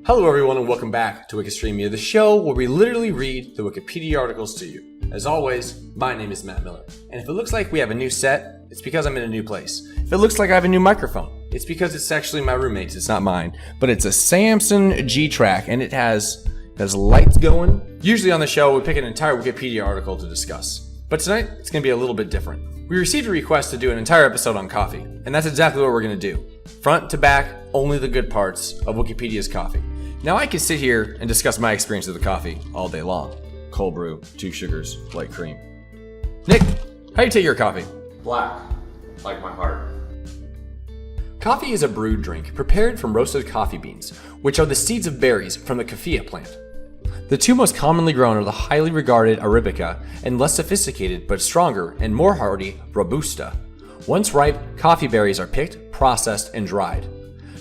Hello everyone and welcome back to Wikistreamia, the show where we literally read the Wikipedia articles to you. As always, my name is Matt Miller, and if it looks like we have a new set, it's because I'm in a new place. If it looks like I have a new microphone, it's because it's actually my roommate's, it's not mine. But it's a Samson G-Track, and it has lights going. Usually on the show, we pick an entire Wikipedia article to discuss. But tonight, it's going to be a little bit different. We received a request to do an entire episode on coffee, and that's exactly what we're going to do. Front to back, only the good parts of Wikipedia's coffee. Now I could sit here and discuss my experience with the coffee all day long. Cold brew, 2 sugars, light cream. Nick, how do you take your coffee? Black, like my heart. Coffee is a brewed drink prepared from roasted coffee beans, which are the seeds of berries from the caffeine plant. The two most commonly grown are the highly regarded Arabica and less sophisticated but stronger and more hardy Robusta. Once ripe, coffee berries are picked, processed, and dried.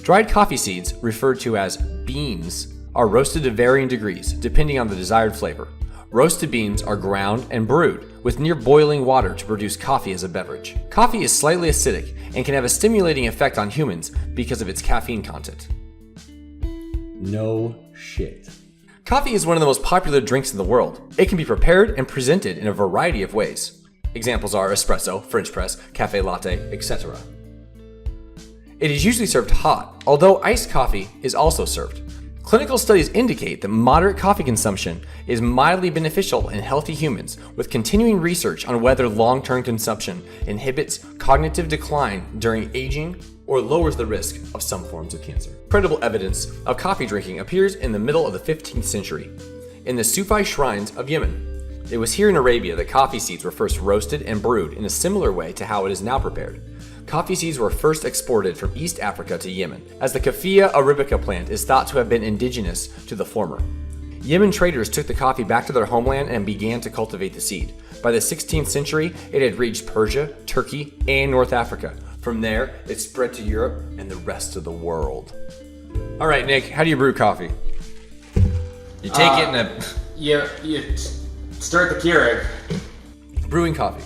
Dried coffee seeds, referred to as beans, are roasted to varying degrees, depending on the desired flavor. Roasted beans are ground and brewed with near boiling water to produce coffee as a beverage. Coffee is slightly acidic and can have a stimulating effect on humans because of its caffeine content. No shit. Coffee is one of the most popular drinks in the world. It can be prepared and presented in a variety of ways. Examples are espresso, French press, cafe latte, etc. It is usually served hot, although iced coffee is also served. Clinical studies indicate that moderate coffee consumption is mildly beneficial in healthy humans, with continuing research on whether long-term consumption inhibits cognitive decline during aging or lowers the risk of some forms of cancer. Credible evidence of coffee drinking appears in the middle of the 15th century in the Sufi shrines of Yemen. It was here in Arabia that coffee seeds were first roasted and brewed in a similar way to how it is now prepared. Coffee seeds were first exported from East Africa to Yemen, as the Caffeine arabica plant is thought to have been indigenous to the former. Yemen traders took the coffee back to their homeland and began to cultivate the seed. By the 16th century, it had reached Persia, Turkey, and North Africa. From there, it spread to Europe and the rest of the world. All right, Nick, how do you brew coffee? You take it in a... You start the Keurig. Brewing coffee.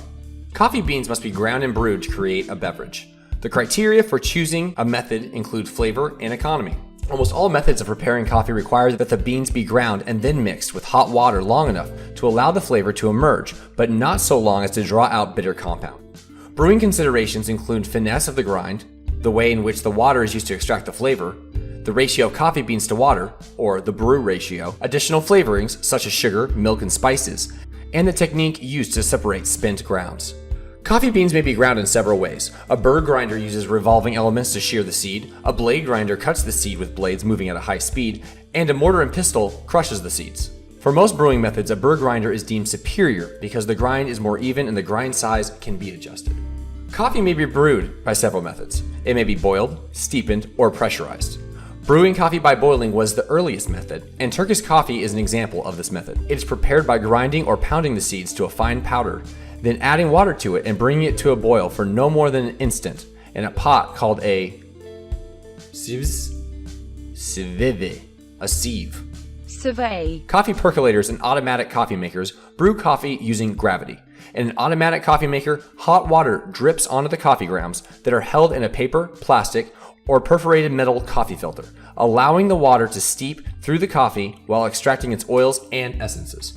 Coffee beans must be ground and brewed to create a beverage. The criteria for choosing a method include flavor and economy. Almost all methods of preparing coffee require that the beans be ground and then mixed with hot water long enough to allow the flavor to emerge, but not so long as to draw out bitter compound. Brewing considerations include finesse of the grind, the way in which the water is used to extract the flavor, the ratio of coffee beans to water, or the brew ratio, additional flavorings such as sugar, milk, and spices, and the technique used to separate spent grounds. Coffee beans may be ground in several ways. A burr grinder uses revolving elements to shear the seed, a blade grinder cuts the seed with blades moving at a high speed, and a mortar and pestle crushes the seeds. For most brewing methods, a burr grinder is deemed superior because the grind is more even and the grind size can be adjusted. Coffee may be brewed by several methods. It may be boiled, steepened, or pressurized. Brewing coffee by boiling was the earliest method, and Turkish coffee is an example of this method. It is prepared by grinding or pounding the seeds to a fine powder, then adding water to it and bringing it to a boil for no more than an instant in a pot called a sieve. Coffee percolators and automatic coffee makers brew coffee using gravity. In an automatic coffee maker, hot water drips onto the coffee grounds that are held in a paper, plastic, or perforated metal coffee filter, allowing the water to steep through the coffee while extracting its oils and essences.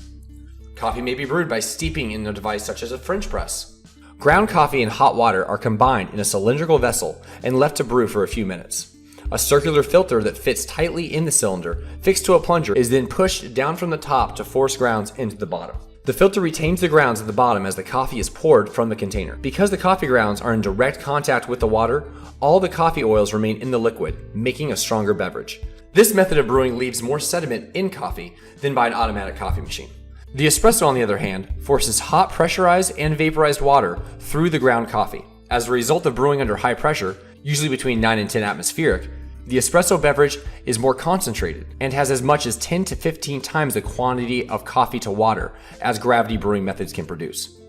Coffee may be brewed by steeping in a device such as a French press. Ground coffee and hot water are combined in a cylindrical vessel and left to brew for a few minutes. A circular filter that fits tightly in the cylinder, fixed to a plunger, is then pushed down from the top to force grounds into the bottom. The filter retains the grounds at the bottom as the coffee is poured from the container. Because the coffee grounds are in direct contact with the water, all the coffee oils remain in the liquid, making a stronger beverage. This method of brewing leaves more sediment in coffee than by an automatic coffee machine. The espresso, on the other hand, forces hot pressurized and vaporized water through the ground coffee. As a result of brewing under high pressure, usually between 9 and 10 atmospheric, the espresso beverage is more concentrated and has as much as 10 to 15 times the quantity of coffee to water as gravity brewing methods can produce.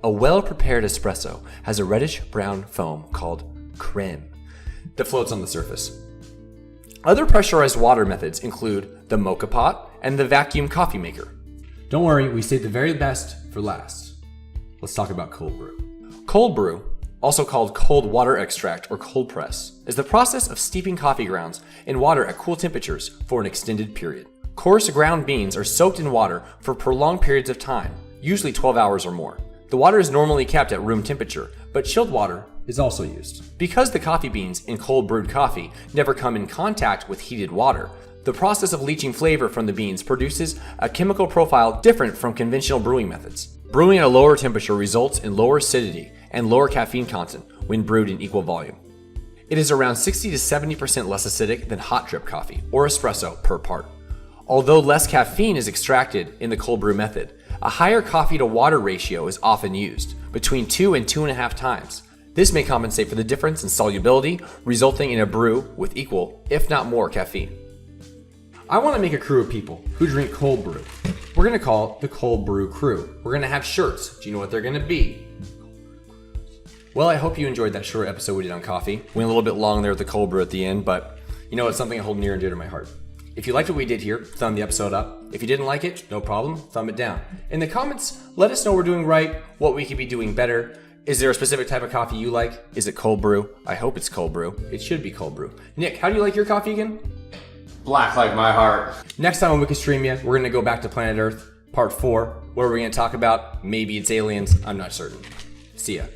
A well-prepared espresso has a reddish-brown foam called creme that floats on the surface. Other pressurized water methods include the mocha pot and the vacuum coffee maker. Don't worry, we saved the very best for last. Let's talk about cold brew. Cold brew, also called cold water extract or cold press, is the process of steeping coffee grounds in water at cool temperatures for an extended period. Coarse ground beans are soaked in water for prolonged periods of time, usually 12 hours or more. The water is normally kept at room temperature, but chilled water is also used. Because the coffee beans in cold brewed coffee never come in contact with heated water, the process of leaching flavor from the beans produces a chemical profile different from conventional brewing methods. Brewing at a lower temperature results in lower acidity and lower caffeine content when brewed in equal volume. It is around 60 to 70% less acidic than hot drip coffee or espresso per part. Although less caffeine is extracted in the cold brew method, a higher coffee to water ratio is often used, between 2 and 2.5 times. This may compensate for the difference in solubility, resulting in a brew with equal, if not more, caffeine. I want to make a crew of people who drink cold brew. We're going to call it the Cold Brew Crew. We're going to have shirts. Do you know what they're going to be? Well, I hope you enjoyed that short episode we did on coffee. Went a little bit long there with the cold brew at the end, but you know, it's something I hold near and dear to my heart. If you liked what we did here, thumb the episode up. If you didn't like it, no problem, thumb it down. In the comments, let us know we're doing right, what we could be doing better. Is there a specific type of coffee you like? Is it cold brew? I hope it's cold brew. It should be cold brew. Nick, how do you like your coffee again? Black like my heart. Next time on Wikistreamia, we're going to go back to Planet Earth, Part 4, where we're going to talk about maybe it's aliens. I'm not certain. See ya.